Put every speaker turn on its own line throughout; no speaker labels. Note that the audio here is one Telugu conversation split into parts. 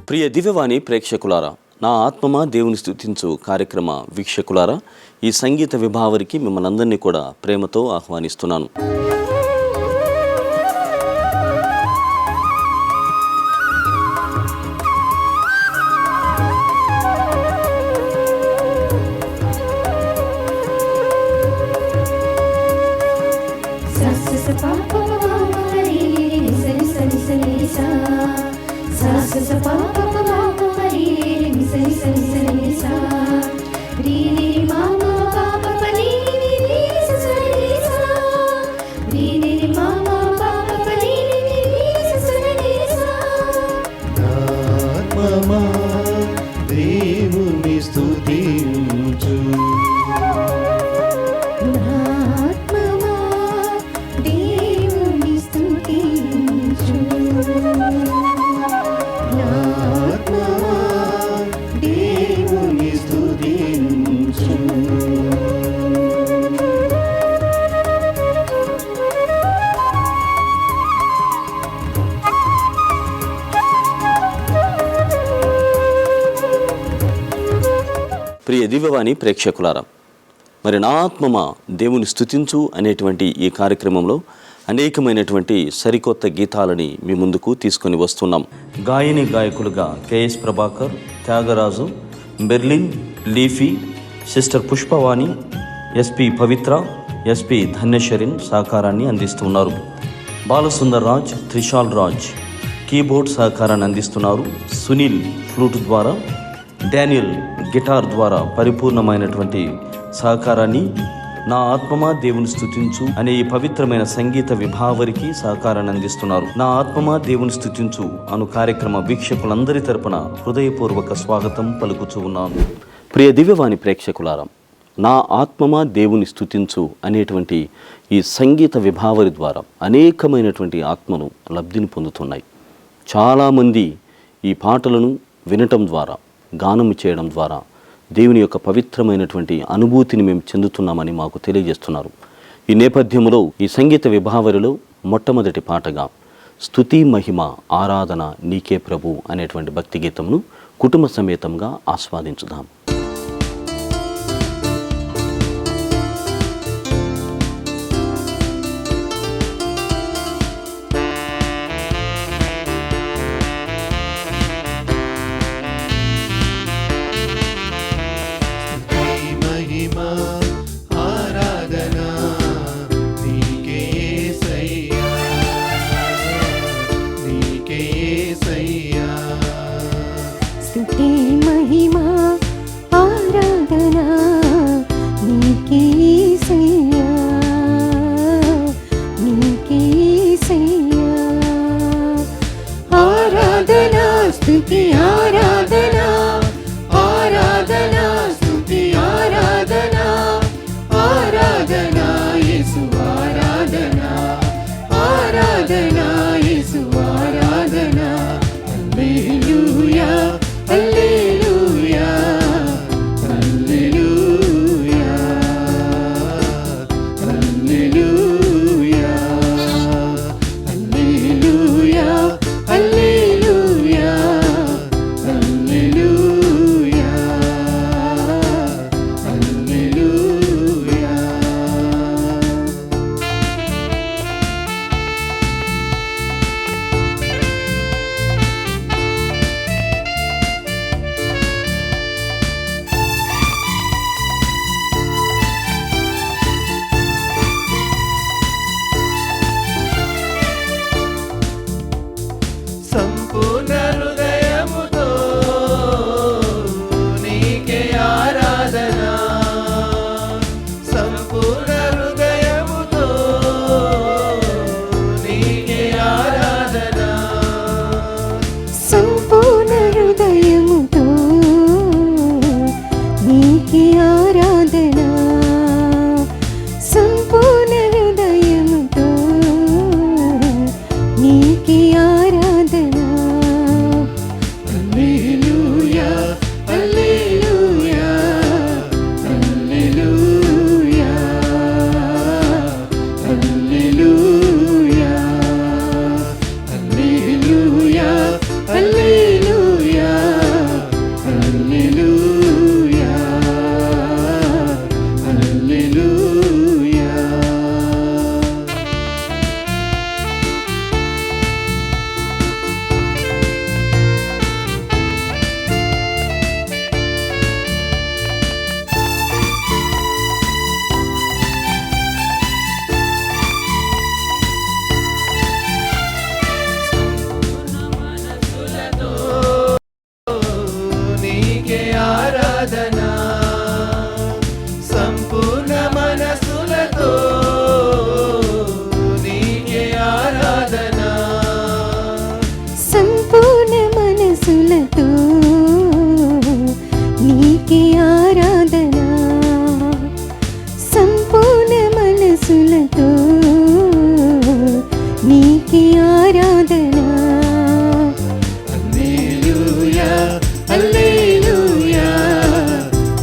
ప్రియ దివ్యవాణి ప్రేక్షకులారా, నా ఆత్మమా దేవుని స్తుతించు కార్యక్రమ వీక్షకులారా, ఈ సంగీత విభావరికి మిమ్మల్ని అందరినీ కూడా ప్రేమతో ఆహ్వానిస్తున్నాను.
దేవుని స్తుతించు, దేవుని స్తుతించు, దేవుని స్తుతించు.
ప్రియ దివ్యవాణి ప్రేక్షకులారా, మరి నా ఆత్మమా దేవుని స్తుతించు అనేటువంటి ఈ కార్యక్రమంలో అనేకమైనటువంటి సరికొత్త గీతాలని మీ ముందుకు తీసుకొని వస్తున్నాం. గాయని గాయకులుగా కెఎస్ ప్రభాకర్, త్యాగరాజు, బెర్లిన్, లీఫీ, sister Pushpavani, SP Pavitra, SP ధన్యశరిన్ సహకారాన్ని అందిస్తున్నారు. బాలసుందర్ రాజ్, త్రిషాల్ రాజ్ కీబోర్డ్ సహకారాన్ని అందిస్తున్నారు. సునీల్ ఫ్లూట్ ద్వారా, డానియల్ గిటార్ ద్వారా పరిపూర్ణమైనటువంటి సహకారాన్ని నా ఆత్మమా దేవుని స్తుతించు అనే ఈ పవిత్రమైన సంగీత విభావరికి సహకారాన్ని అందిస్తున్నారు. నా ఆత్మమా దేవుని స్తుతించు అను కార్యక్రమ వీక్షకులందరి తరపున హృదయపూర్వక స్వాగతం పలుకుచూ ఉన్నాను. ప్రియ దివ్యవాణి ప్రేక్షకులారా, నా ఆత్మమా దేవుని స్తుతించు అనేటువంటి ఈ సంగీత విభావరి ద్వారా అనేకమైనటువంటి ఆత్మలు లబ్ధిని పొందుతున్నాయి. చాలామంది ఈ పాటలను వినటం ద్వారా, గానము చేయడం ద్వారా దేవుని యొక్క పవిత్రమైనటువంటి అనుభూతిని మేము చెందుతున్నామని మాకు తెలియజేస్తున్నారు. ఈ నేపథ్యంలో ఈ సంగీత విభావరిలో మొట్టమొదటి పాటగా స్తుతి మహిమ ఆరాధన నీకే ప్రభు అనేటువంటి భక్తి గీతంను కుటుంబ సమేతంగా ఆస్వాదించుదాం.
మనసులతో నీకే ఆరాధన, సంపూర్ణ మనసులతో నీకే ఆరాధన.
హల్లెలూయా హల్లెలూయా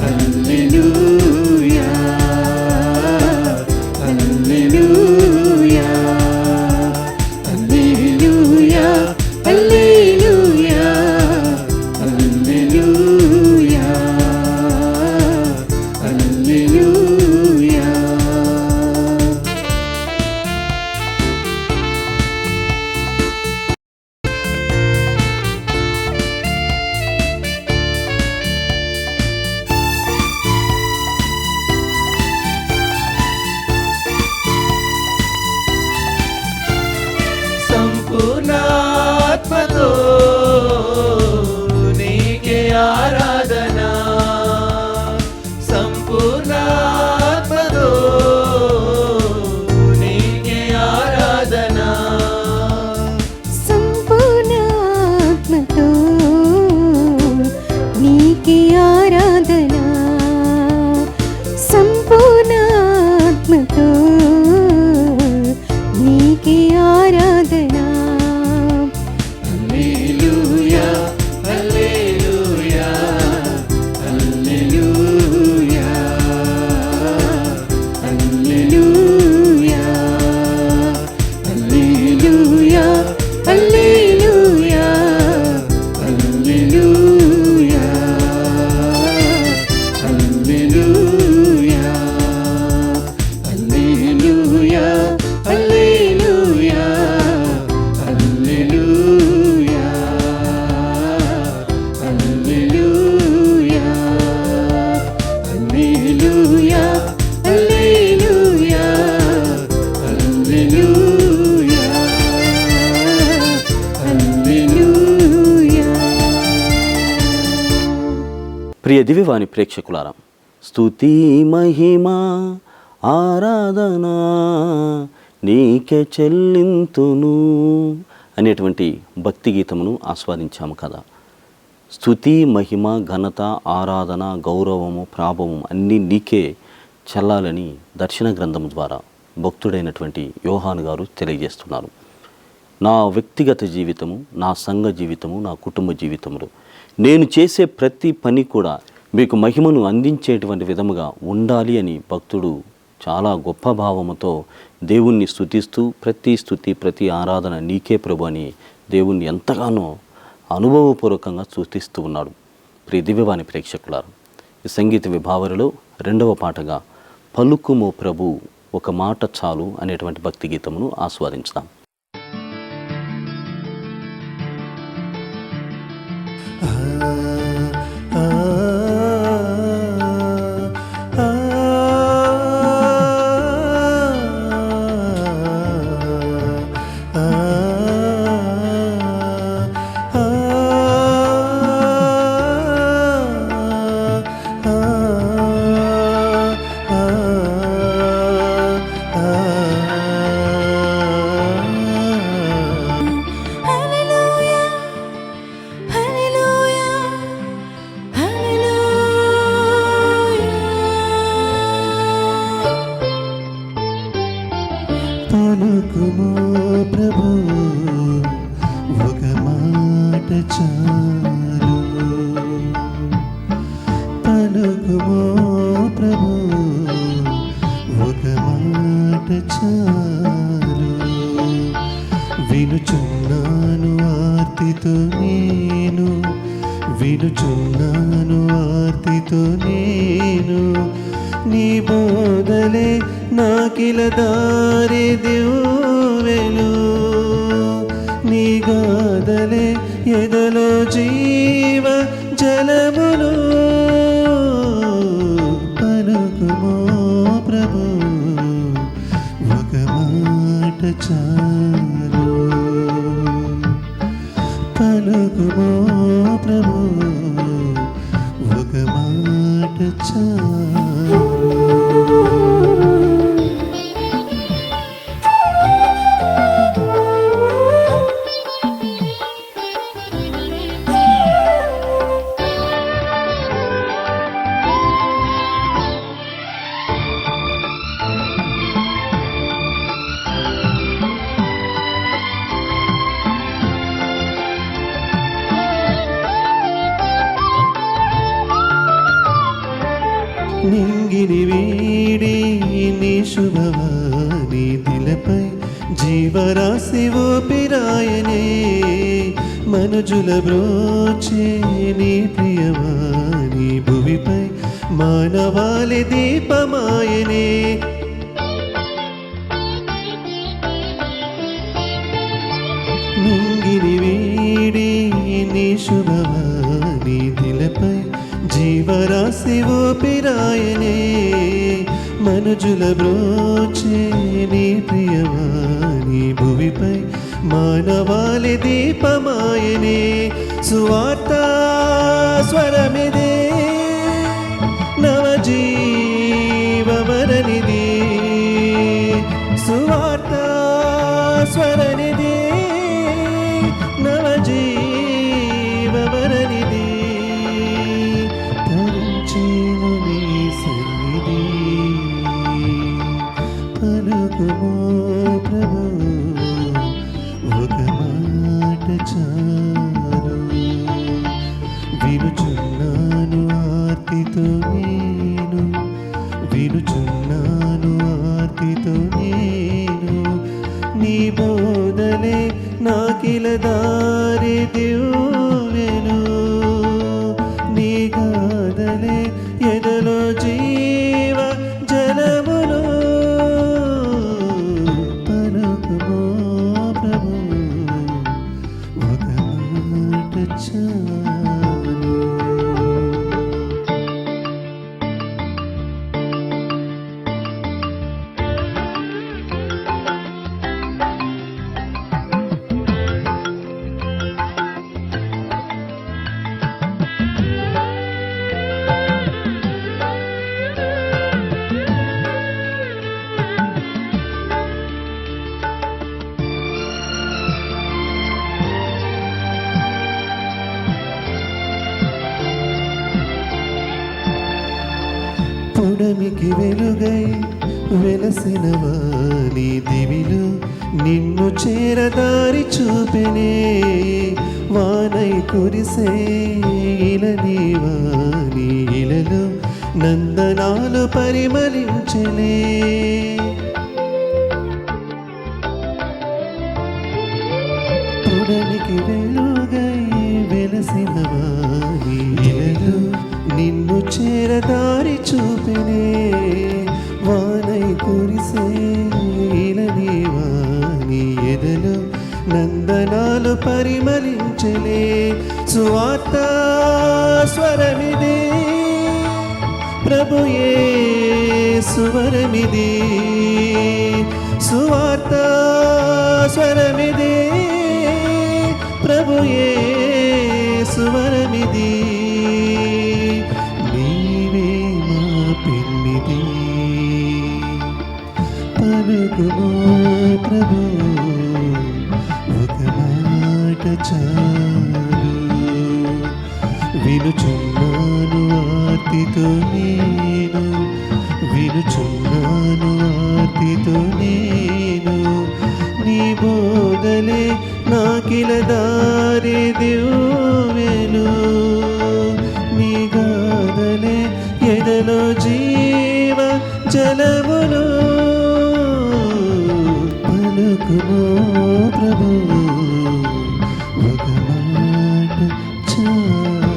హల్లెలూయా హల్లెలూయా హల్లెలూయా హల్లెలూయా హల్లెలూయా హల్లెలూయా. సంపూర్ణాత్మతో నీకే ఆరాధన, సంపూర్ణాత్మతో నీకే ఆరాధన,
సంపూర్ణ ఆత్మతో నీకే ఆరాధన, సంపూర్ణ ఆత్మతో నీకే ఆరాధన.
హల్లెలూయా హల్లెలూయా హల్లెలూయా హల్లెలూయా హల్లెలూయా హల్లెలూయా హల్లెలూయా హల్లెలూయా హల్లెలూయా హల్లెలూయా హల్లెలూయా హల్లెలూయా హల్లెలూయా హల్లెలూయా హల్లెలూయా హల్లెలూయా.
ప్రియ దివ్యవాణి ప్రేక్షకులారా, స్తుతి మహిమ ఆరాధన నీకే చెల్లింతును అనేటువంటి భక్తి గీతమును ఆస్వాదించాము కదా. స్తుతి మహిమ ఘనత ఆరాధన గౌరవము ప్రాభవము అన్నీ నీకే చెల్లాలని దర్శన గ్రంథము ద్వారా భక్తుడైనటువంటి యోహాను గారు తెలియజేస్తున్నారు. నా వ్యక్తిగత జీవితము, నా సంఘ జీవితము, నా కుటుంబ జీవితములో నేను చేసే ప్రతి పని కూడా మీకు మహిమను అందించేటువంటి విధముగా ఉండాలి అని భక్తుడు చాలా గొప్ప భావముతో దేవుణ్ణి స్తుతిస్తూ ప్రతి స్తుతి ప్రతి ఆరాధన నీకే ప్రభు అని దేవుణ్ణి ఎంతగానో అనుభవపూర్వకంగా స్తుతిస్తూ ఉన్నాడు. ప్రియ దివ్యవాణి ప్రేక్షకులారు, ఈ సంగీత విభావరిలో రెండవ పాటగా పలుకుమో ప్రభు ఒక మాట చాలు అనేటువంటి భక్తి గీతమును ఆస్వాదించుదాం.
పలుకుమో ప్రభు ఒక మాట చాలు, పలుకుమో ప్రభు ఒక మాట చాలు. వినుచున్నాను ఆర్తితో నేను, వినుచున్నాను ఆర్తితో నేను, నీ బోధలే నాకిల దారి దివ్వెలు, నీ గాథలే ఎదలో జీవ జలములు. పలుకుమో ప్రభు ఒక మాట చాలు, పలుకుమో ప్రభు ఒక మాట చాలు. శుభవాని దిలపై జీవరాశి ఊపిరాయనే మనుజుల బ్రోచే నీ ప్రియవాని భువిపై మానవాళి దీపమాయనే మింగిని వీడి నీ శుభవాని దిలపై జీవరాశి ఊపిరాయనే మనుజుల బ్రోచే నీ ప్రియవాని భువిపై మానవాళి దీపమాయనే సువార్త స్వరమిదే నవజీవవరనిది సువార్త స్వరనిది నవజీవవరనిది తరించేను నీ సన్నిధి పలుకుమో ప్రభు ఒక మాట చాలు వినుచున్నాను ఆర్తితో నేను వినుచున్నాను ఆర్తితో నేను నీ బోధలే నాకిల దారి దివ్వెను నీ గాథలే ఎదలో జీవ జలములు పలుకుమో ప్రభు ఒక మాట చాలు పుడమికి వెలుగై వెలసిన వాని దివిలు నిన్ను చేరదారి చూపెనే వానై కురిసే ఇలని వాని ఇలలో నందనాలు పరిమళించలే పుడమికి వెలుగై వెలసిన వాని ఇలలో నిన్ను చేరదారి చూపెనే వానై కురిసే ఇలని వాని ఎదలో నందనాలు పరిమళించలే సువార్త స్వరమిదే ప్రభుయే స్వరమిది సువార్త స్వరమిదే ప్రభుయే స్వరమిది నీవే మా పిన్నిది పలుకుమో ప్రభు ఒక మాట చాలు వినుచున్నాను ఆర్తితో నేను వినుచున్నాను ఆర్తితో నేను నీ బోధలే నాకిల దారి దివ్వెను నీ గాథలే ఎదలో జీవ జలములు పలుకుమో ప్రభు ఒక మాట చాలు.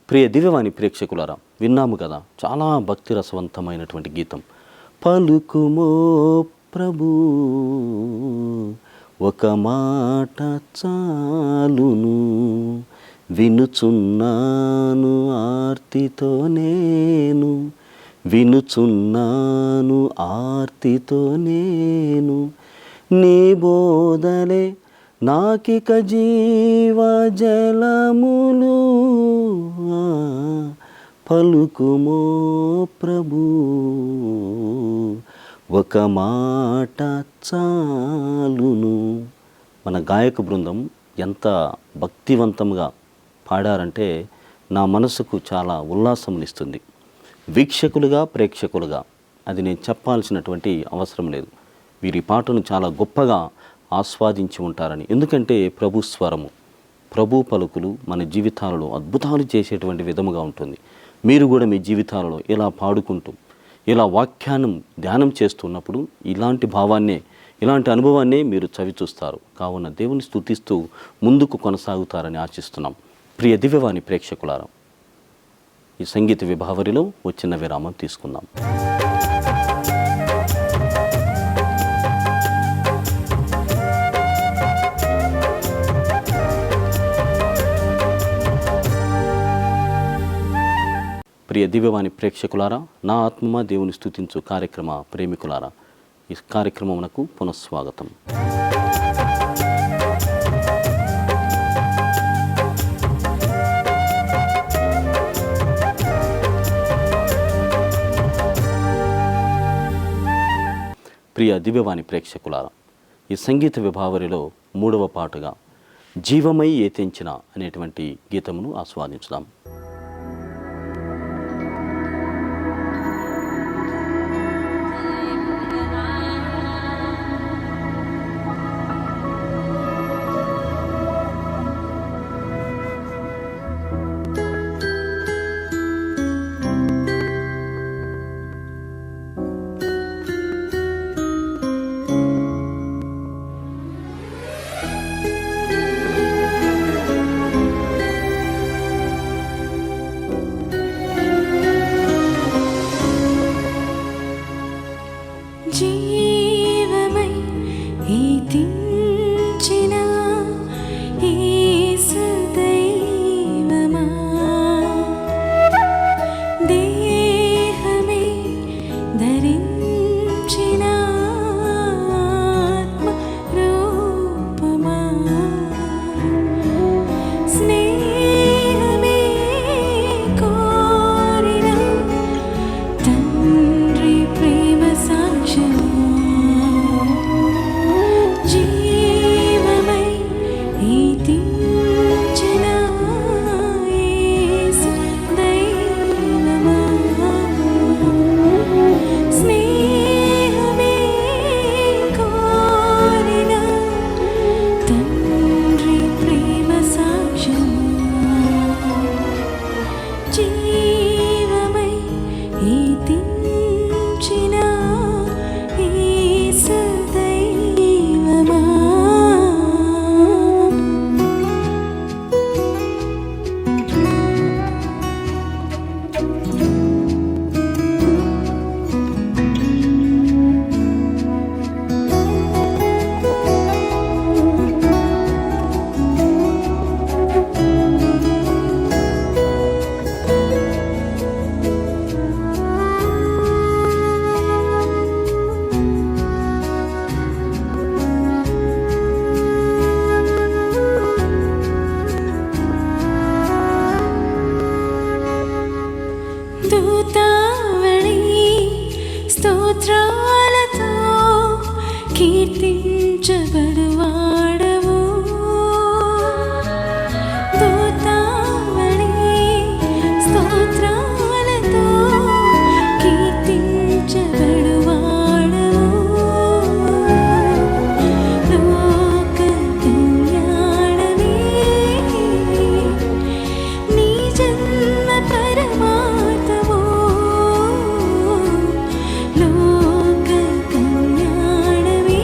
ప్రియ దివ్యవాణి ప్రేక్షకులారా, విన్నాము కదా చాలా భక్తి రసవంతమైనటువంటి గీతం. పలుకుమో ప్రభు ఒక మాట చాలును, వినుచున్నాను ఆర్తితో నేను, వినుచున్నాను ఆర్తితో నేను, నీ బోధలే నాకిక జీవ జలములు. పలుకుమో ప్రభు ఒక మాట చాలును. మన గాయక బృందం ఎంత భక్తివంతంగా పాడారంటే నా మనసుకు చాలా ఉల్లాసమునిస్తుంది. వీక్షకులుగా ప్రేక్షకులుగా అది నేను చెప్పాల్సినటువంటి అవసరం లేదు. వీరి పాటను చాలా గొప్పగా ఆస్వాదించి ఉంటారని. ఎందుకంటే ప్రభు స్వరము, ప్రభు పలుకులు మన జీవితాలలో అద్భుతాలు చేసేటువంటి విధముగా ఉంటుంది. మీరు కూడా మీ జీవితాలలో ఇలా పాడుకుంటూ ఇలా వాక్యాన్ని ధ్యానం చేస్తున్నప్పుడు ఇలాంటి భావాన్నే, ఇలాంటి అనుభవాన్నే మీరు చవిచూస్తారు. కావున దేవుని స్తుతిస్తూ ముందుకు కొనసాగుతారని ఆశిస్తున్నాం. ప్రియ దివ్యవాణి ప్రేక్షకులారా, ఈ సంగీత విభావరిలో వచ్చిన విరామం తీసుకుందాం. ప్రియ దివ్యవాణి ప్రేక్షకులారా, నా ఆత్మ దేవుని స్తుతించు కార్యక్రమ ప్రేమికులారా, ఈ కార్యక్రమమునకు పునఃస్వాగతం. ప్రియ దివ్యవాణి ప్రేక్షకులారా, ఈ సంగీత విభావరిలో 3వ పాటగా జీవమై ఏతించిన అనేటువంటి గీతమును ఆస్వాదించుదాం.
జీవమై ఏతించిన యేసు దైవమా, దేహమే ధరించిన ఆత్మ రూపమా, స్నేహమే కోరిన తండ్రి ప్రేమ సాక్ష్యం, జీవమై ఏతించిన యేసు దైవమా, స్నేహమే కోరిన తండ్రి ప్రేమ సాక్ష్యం, జీవమై ఏతించిన యేసు దైవమా. దూతావళి స్తోత్రాలతో కీర్తించబడువాడవు, దూతావళి స్తోత్రాలతో కీర్తించబడువాడవు, లోక కళ్యాణమే నీ జన్మ పరమార్థము, లోక కళ్యాణమే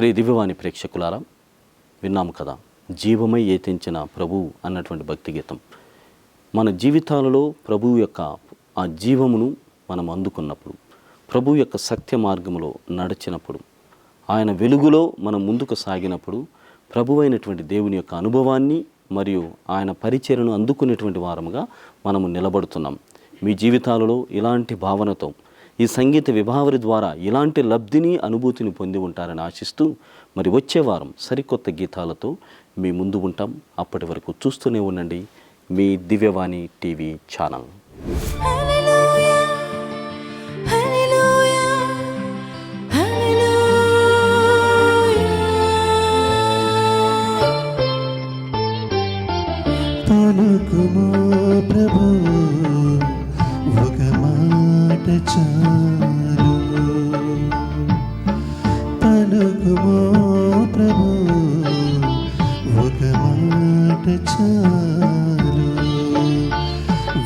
ప్రియ దివ్యవాణి ప్రేక్షకులారా, విన్నాము కదా జీవమై ఏతించిన ప్రభు అన్నటువంటి భక్తి గీతం. మన జీవితాలలో ప్రభువు యొక్క ఆ జీవమును మనం అందుకున్నప్పుడు, ప్రభు యొక్క సత్య మార్గములో నడిచినప్పుడు, ఆయన వెలుగులో మనం ముందుకు సాగినప్పుడు ప్రభు అయినటువంటి దేవుని యొక్క అనుభవాన్ని మరియు ఆయన పరిచర్యను అందుకునేటువంటి వారముగా మనము నిలబడుతున్నాం. మీ జీవితాలలో ఇలాంటి భావనతో ఈ సంగీత విభావరి ద్వారా ఇలాంటి లబ్ధిని అనుభూతిని పొంది ఉంటారని ఆశిస్తూ మరి వచ్చే వారం సరికొత్త గీతాలతో మీ ముందు ఉంటాం. అప్పటి వరకు చూస్తూనే ఉండండి మీ దివ్యవాణి టీవీ ఛానల్.
హల్లెలూయా హల్లెలూయా హల్లెలూయా.
పలుకుమో ప్రభు ఒక మాట చాలు, పలుకుమో ప్రభు ఒక మాట చాలు.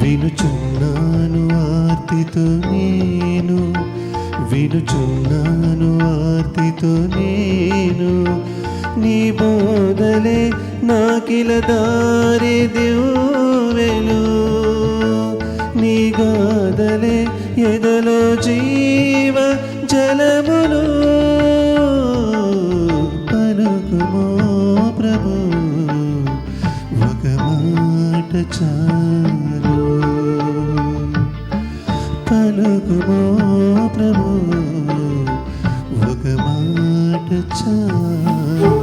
వినుచున్నాను ఆర్తితో నేను, వినుచున్నాను ఆర్తితో నేను, నీ బోధలే నాకిల దారి దివ్వెలు, నీ గాథలే ఎదలో జీవ జలములు. పలుకుమో ప్రభు ఒక మాట చాలు, పలుకుమో ప్రభు ఒక మాట చాలు.